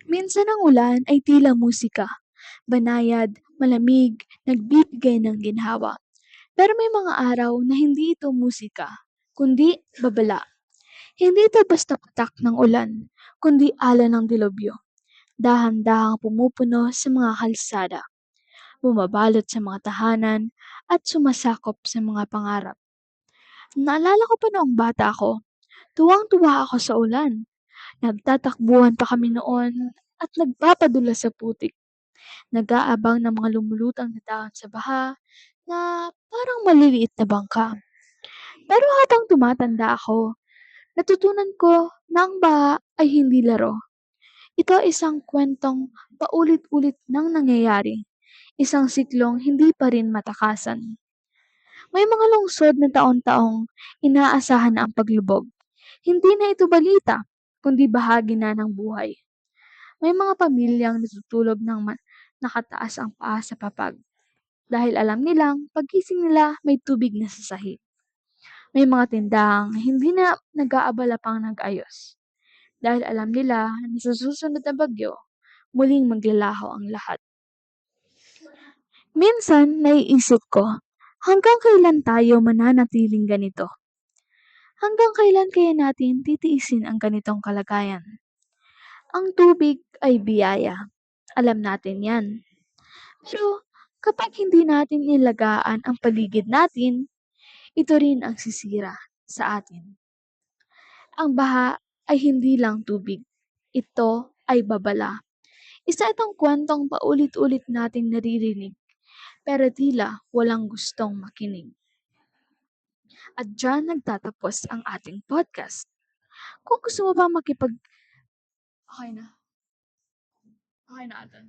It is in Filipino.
Minsan ang ulan ay tila musika, banayad, malamig, nagbibigay ng ginhawa. Pero may mga araw na hindi ito musika, kundi babala. Hindi ito basta patak ng ulan, kundi alon ng dilubyo. Dahan-dahang pumupuno sa mga kalsada, bumabalot sa mga tahanan, at sumasakop sa mga pangarap. Naalala ko pa noong bata ako, tuwang-tuwa ako sa ulan. Nagtatakbuhan pa kami noon at nagpapadula sa putik. Nag-aabang ng mga lumulutang na dahon sa baha na parang maliliit na bangka. Pero habang tumatanda ako, natutunan ko na ang baha ay hindi laro. Ito ay isang kwentong paulit-ulit nang nangyayari. Isang siklong hindi pa rin matakasan. May mga lungsod na taon-taong inaasahan na ang paglubog. Hindi na ito balita, kundi bahagi na ng buhay. May mga pamilyang natutulog ng nakataas ang paa sa papag dahil alam nilang pagising nila may tubig na sa sahig. May mga tindahang hindi na nag-aabala pang nag-ayos dahil alam nila na sa susunod na bagyo, muling maglalaho ang lahat. Minsan, naiisip ko, hanggang kailan tayo mananatiling ganito? Hanggang kailan kaya natin titiisin ang ganitong kalagayan? Ang tubig ay biyaya. Alam natin yan. Pero kapag hindi natin nilagaan ang paligid natin, ito rin ang sisira sa atin. Ang baha ay hindi lang tubig. Ito ay babala. Isa itong kwentong paulit-ulit nating naririnig, pero tila walang gustong makinig. At dyan nagtatapos ang ating podcast. Kung gusto mo ba makipag... Okay na. Okay na ata.